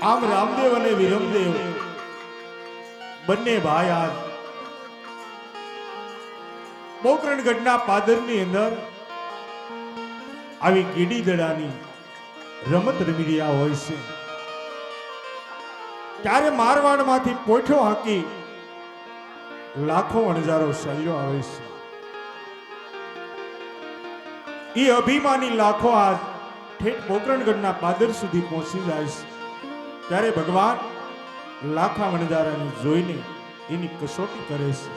આમ રામદેવ અને વિરમદેવ બંને ભાઈ આજ પોકરણગઢના પાદરની અંદર આવી ગીડી દડાની રમત રમી રહ્યા હોય છે. ત્યારે મારવાડમાંથી પોઠો હાકી લાખો વણજારો સળિયો આવે છે. એ અભિમાની લાખો આજ ઠેઠ પોકરણગઢના પાદર સુધી પહોંચી જાય છે. ત્યારે ભગવાન લાખા વણજારાને જોઈને એની કસોટી કરે છે.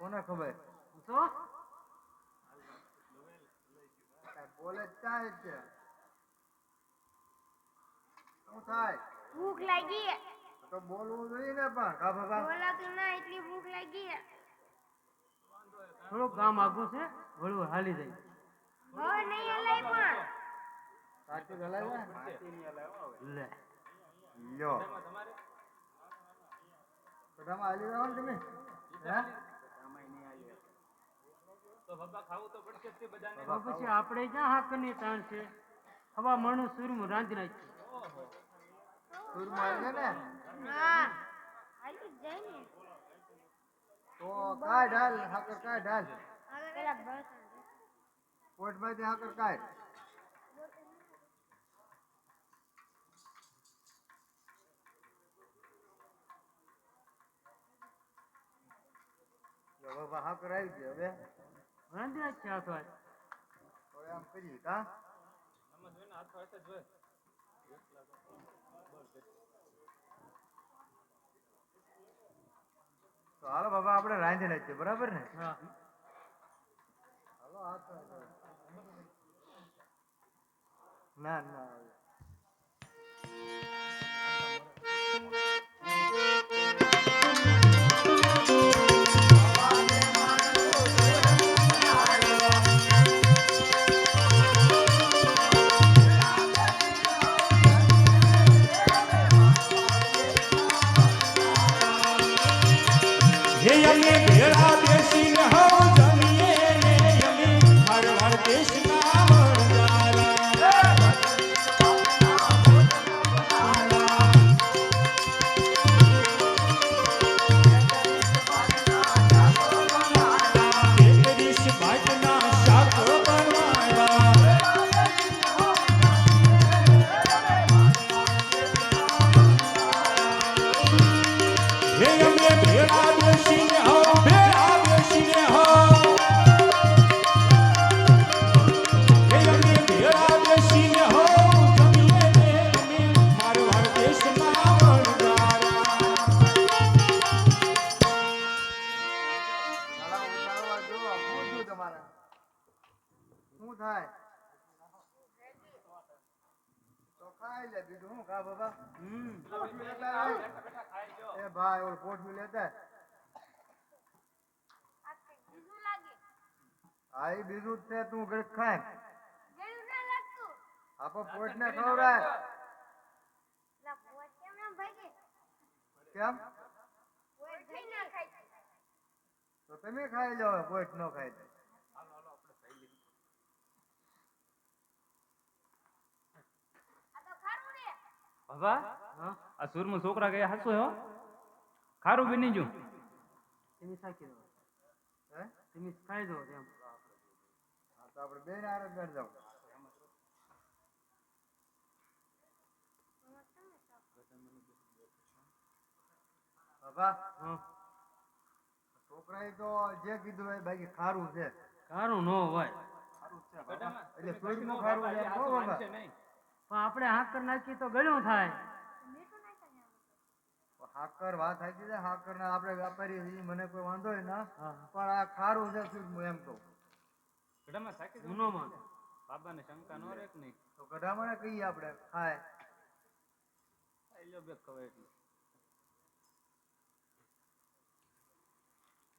કોને ખબર બોલે ચાય છે શું થાય ભૂખ લાગી તો બોલવું જોઈએ ને પણ કા બાબા બોલાતું ના એટલી ભૂખ લાગી થોડું કામ આગું છે વળું હાલી જાય હવે નહીં હલાય પણ સાચું ગલાય લે લ્યો બધામાં હાલી જાવ ને તમે હે પછી આપણે ક્યાં હાકરની તાણ છે હવા મણું સુરમું રાંધી નાખ્યું સુરમાં છે ને હા હાલી જાય ને તો કાય ઢાલ હાકર કાય ઢાલ પેલા બસ પોટમાંથી હાકર કાય બાબા હાકર આવી ગયો હવે રાંધી નાખ્યા હાથ વાત હવે આમ કરી કા તો હાલો બાબા આપણે રાંધી નાખીએ બરાબર ને હા હાલો હાથ ના ના લે બીજું હું કા બાબા હમ એ ભાઈ ઓલ પોટલું લેતા આ કંઈક બીજું લાગે આ ઈ બીજું જ છે તું ઘડીક ખાય જેવું ના લાગતું આપો પોટ ને ખવડાય લા પોત કેમ એમ ભાગી કેમ પોત થઈ ના ખાય તો તમે ખાઈ જાઓ પોટ ન ખાય તો. આ તો ખારું રે બાબા હા આ સુરમુ છોકરા ગયા હાસુ હો ખારું બની ગયું તમે સાકી દો હે તમે ખાઈ દો એમ હા તો આપણે બેન આરે બેઠ જાવ બાબા હા છોકરાએ તો જે કીધું એ બાકી ખારું છે સારું ન હોય એટલે સોયનું ખારું છે એમ કહો બાબા પણ આપણે હાકર નાખી તો ગળ્યું થાય હાકર વાત સાચી છે હાકર ના આપણે વેપારી છીએ, મને કોઈ વાંધો ના હા પણ આ ખારું છે શું હું એમ કહું ગઢામાં સાકી દો. હું નો માનું બાબાને શંકા નો રે કે નહીં તો ગઢામાં કહીએ આપણે ખાય ખાઈ લો બે ખવાય એટલું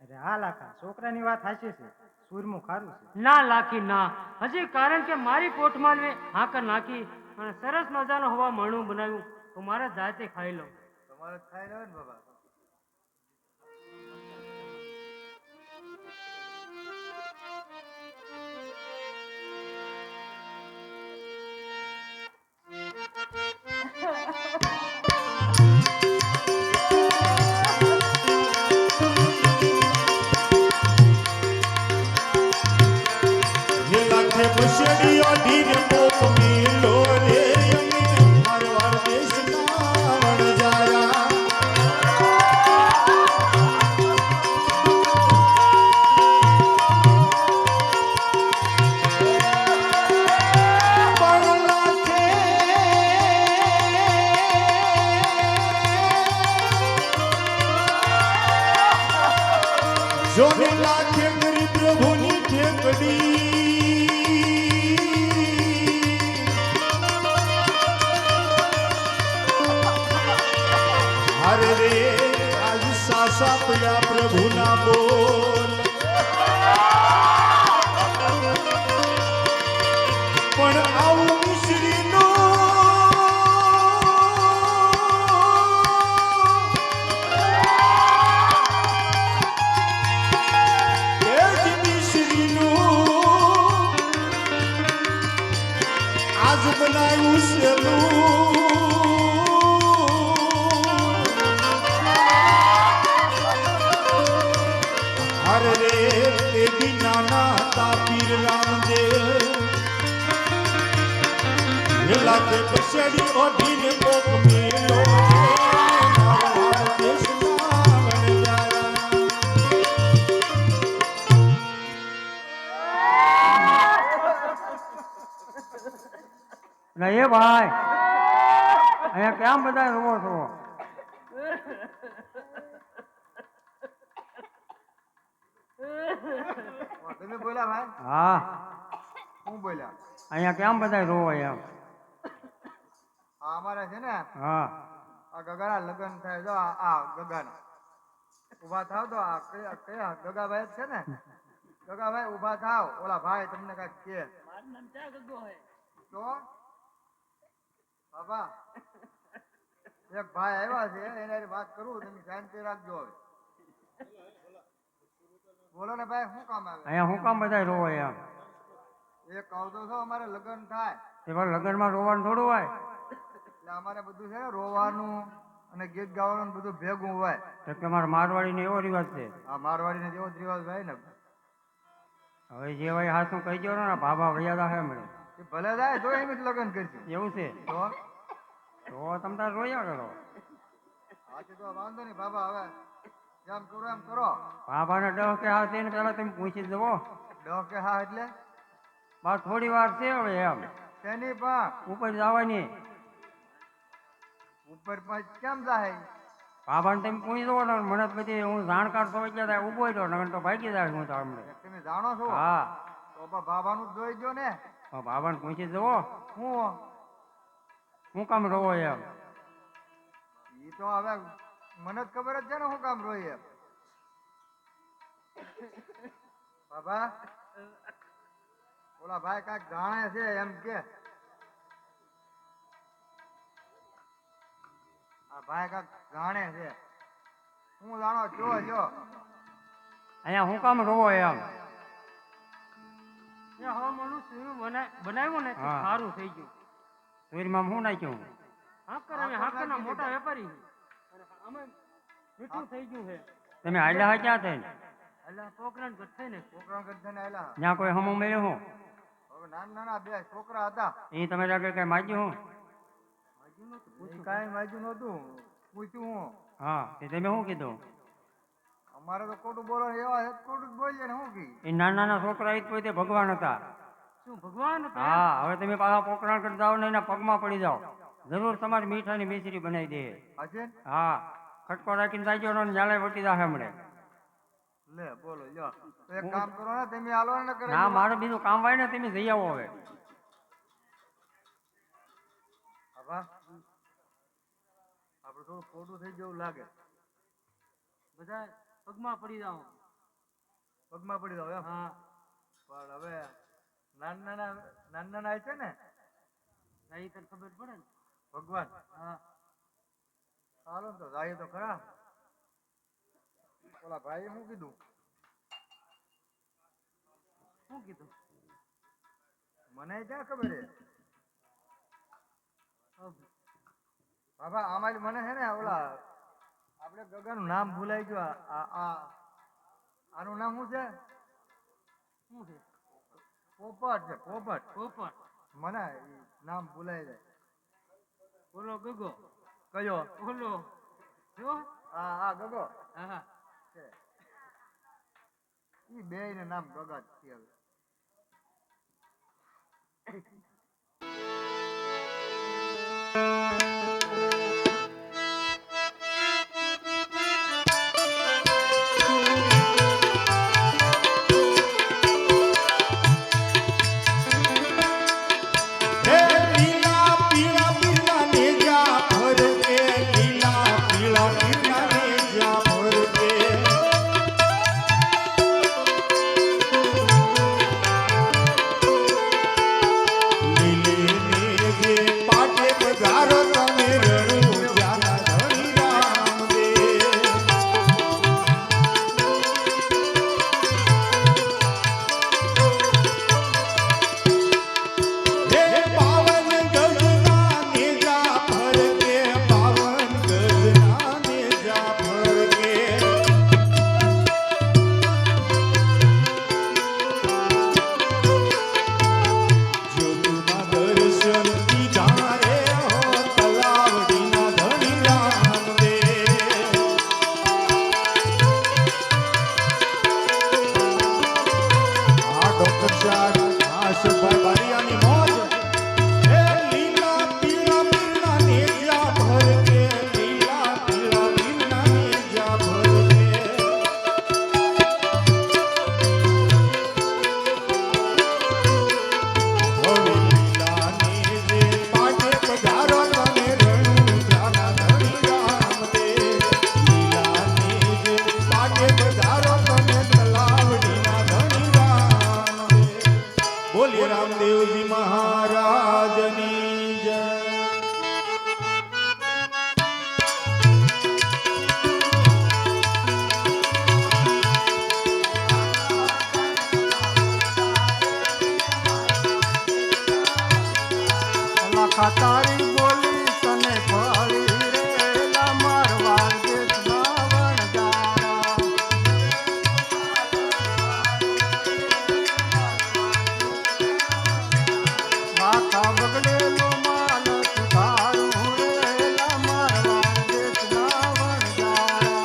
અરે હા લાખા છોકરાની વાત સાચી છે સૂરમું ખારું છે ના લાખી ના હજી કારણ કે મારી પોટમાં મેં હાકર નાખી અને સરસ મજાનું હવા મણું બનાવ્યું તો મારે જાતે ખાઈ લઉં તમારે જ ખાઈ રહ્યો ને બાબા ये लाखे बसड़िया धीर पोक मेलो रे यमीन मारवाड़ देश का वण जाया पण लाखे जोने लाखे गरीब प्रभुनी ठेकड़ी हरे रे आज सासा पड़ा प्रभु ना बोल पण आવું મિશ્રીનો એજ મિશ્રીનો આજ બનાવ્યું સેલું હરે રે તે બી નાના હતા પીર રામદેવ વેલા તે બસડી ઓઢીને પોક મેલો મારવાડ દેશમાં વણજારા. એટલે એ ભાઈ અહીંયા કેમ બધા રોવો છો તમે બોલ્યા ભાઈ હા હું બોલ્યા અહીંયા કેમ બધા રોવો એમ આ અમારે છે ને હા આ ગગાના લગ્ન થાય જો આ ગગાના ઊભા થાવ તો આ કયા કયા ગગાભાઈ જ છે ને ગગાભાઈ ઊભા થાવ ઓલા ભાઈ તમને કાંઈક કે તો બાબા એક ભાઈ આવ્યા છે એના હારે વાત કરું તમે શાંતિ રાખજો હવે બોલો ને ભાઈ શું કામ આવે અહીંયા હું કામ બધા રોવો એમ એ કહું તો છો અમારે લગ્ન થાય એ પણ લગ્નમાં રોવાનું થોડું હોય એટલે અમારે બધું છે ને રોવાનું અને ગીત ગાવાનું ને બધું ભેગું હોય તો કે મારા મારવાડીનો એવો રિવાજ છે આ મારવાડીને જેવો જ રિવાજ હોય ને હવે જે હોય હાથું કહી દો ને ભાભા વૈયાદા હે મળે એ ભલે જાય તો એમ જ લગ્ન કરશું એવું છે તો તો તમ તાર રોયા કરો હાથી તો વાંધો નહીં બાબા હવે જેમ કરો એમ કરો ભાભાને ડહ કે હા તેને પેલા તમે પૂછી જ જવો ડો કે હા એટલે બસ થોડી વાર છે હવે એમ તેની પણ ઉપર જવાની ઉપર પણ કેમ જાય બાબાને તમે પૂછી દો ને મને તો બધી હું જાણકાર તો એટલે ઉભો રહ્યો નગર તો ભાગી જાય હું તો હમણે તમે જાણો છો હા તો બાબાનું જ જોઈ જો ને બાબાને પૂછી જવો હું હું કામ રોવો એમ ઈ તો હવે મને જ ખબર જ છે ને હું કામ રોઈ એમ. બાબા ઓલા ભાઈ કાંઈક જાણે છે એમ કે આ ભાઈ કાંઈક જાણે છે. હું જાણો જો અહીંયા હું કામ રોવો એમ એ હવા માનું સૂર્યું બનાવ્યું ને તે હા. સારું થઈ ગયું. સુરીમાં હું નાખ્યું હાકરના મોટા વેપારી છે. અને અમે મીઠું થઈ ગયું છે. તમે હાલ્યા હોય ક્યાં થઈને એટલે પોકરણ ઘટ થઈ ને છોકરા ગઢને આયલા. ત્યાં કોઈ હમું મળ્યું હું હવે નાના નાના બે છોકરા હતા. એ તમે આગળ કઈ માગ્યું હું એ કાંઈ માગ્યું નહોતું. પૂછ્યું હું. હા તે તમે શું કીધું અમારે તો ખોટું બોલો એવા છે, ખોટું જ બોલીએ ને શું કી. એ નાના નાના છોકરા એ જ પોતે ભગવાન હતા શું ભગવાન હતા? હા હવે તમે પાછા પોકરણ કરી જાઓ ને એના પગમાં પડી જાઓ જરૂર તમારી મીઠાની મિશ્રી બનાવી દે હશે? હા ખટકો રાખીને જાજો ને ન્યાલે વટી જાહે હમણે લે બોલો લ્યો. તો એક કામ કરો ને તમે હાલો ને કરે. ના મારે બીજું કામ હોય ને તમે જઈ આવો હવે બાબા આપણે થોડું ખોટું થઈ જેવું લાગે. બધા પગમાં પડી જાઓ. પગમાં પડી જાવ એમ. હા પણ હવે નાના નાના છે ને એ તને ખબર પડે ને. ભગવાન. હા હાલો ને તો જાય તો ખરા. ઓલા ભાઈએ શું કીધું? શું કીધું? મને ક્યાં ખબર છે બાબા. આમાં મને છે ને ઓલા આપણે ગગાનું નામ ભૂલાઈ ગયું. આનું નામ શું છે? શું છે? પોપટ છે. પોપટ. પોપટ. મને ઈ નામ ભૂલાઈ જાય. ઓલો ગગો. કયો? ઓલો જો. હા ગગો હા હા છે. ઈ બે ને નામ ગગા જ છે હવે. હે લીલા પીળા પીળા નેજા ભરકે, લીલા પીળા પીળા નેજા ભરકે. લીલે નેજે પાટે પધારો તમે રણુ જાના ધણી રામદેવ. હે પાવન ગજના નેજા ભરકે, પાવન ગજના નેજા ભરકે. જ્યોતિના દર્શન દીધા રે હો તલાવડીના ધણી રામદેવ. આ ડોક્ટર સાહેબ આશુભાઈ બારિયાની મોજ. હે લીલા પીળા પીળા નેજા ભરકે, લીલા પીળા પીળા નેજા ભરકે. હવે લીલા નેજે પાટે પધારો તમે રણુ જાના ધણી રામદેવ. લીલા નેજે પાટે પધારો તમે તલાવડીના ધણી રામદેવ. બોલીએ રામદેવજી મહારાજની જય. લાખા તારી બોલી તને ફળી રે લા મારવાડ દેશના વણજારા. લાખા બગડેલો માલ સુધારું રે લા મારવાડ દેશના વણજારા.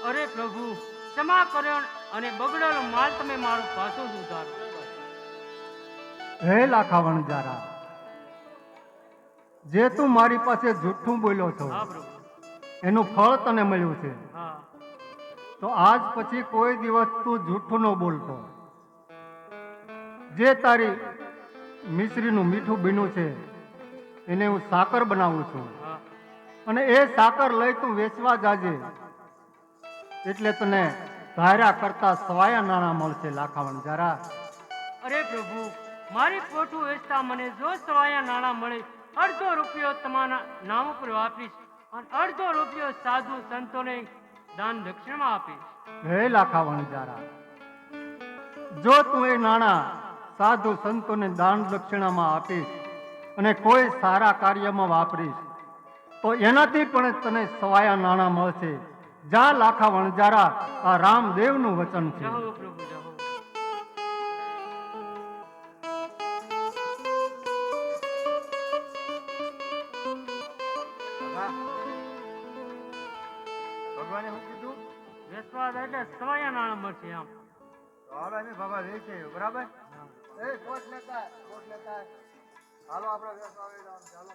અરે પ્રભુ ક્ષમા કરો અને બગડેલો માલ તમે મારો પાછો જ ઉતારો. હે લાખા વણજારા, જે તું મારી પાસે જૂઠું બોલ્યો છો હા પ્રભુ. એનું ફળ તને મળ્યું છે. હા તો આજ પછી કોઈ દિવસ તું જૂઠું ન બોલતો. જે તારી મિશ્રીનું મીઠું બન્યું છે એને હું સાકર બનાવું છું, હા અને એ સાકર લઈ તું વેચવા જાજે, એટલે તને ધાર્યા કરતા સવાયા નાણાં મળશે લાખા વણજારા. અરે પ્રભુ, મારી પોઠું વેચતા મને જો સવાયા નાણાં મળે, અડધો રૂપિયો તમારા નામ ઉપર વાપરીશ અને અડધો રૂપિયો સાધુ સંતોને દાન દક્ષિણમાં આપીશ. હે લાખા વણજારા, જો તું એ નાણાં સાધુ સંતોને દાન દક્ષિણામાં આપીશ અને કોઈ સારા કાર્યમાં વાપરીશ તો એનાથી પણ તને સવાયા નાણાં મળશે. જા લાખા વણજારા, આ રામદેવનું વચન છે. જાઓ પ્રભુ જાઓ. ભગવાને શું કીધું? વેચવા જાય એટલે સવાયા નાણાં મળશે આમ. તો હાલો અમે બાબા વેચે બરાબર. એ કોટ લેતા હાલો આપણે વેચવા આવી જવાનું છે, હાલો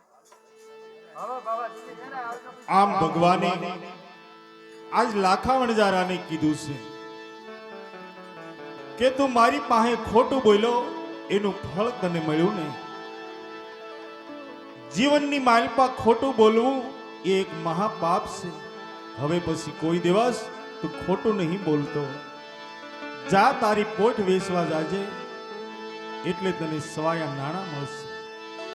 હાલો બાબા દીદી છે ને આવજો. આમ ભગવાને આજ લાખા વણજારાને કીધું છે કે તું મારી પાસે ખોટું બોલ્યો એનું ફળ તને મળ્યું ને. જીવનની માલપા ખોટું બોલવું એ એક મહાપાપ છે. હવે પછી કોઈ દિવસ તું ખોટું નહીં બોલતો. જા તારી પોઠ વેચવા જાજે, એટલે તને સવાયા નાણાં મળશે.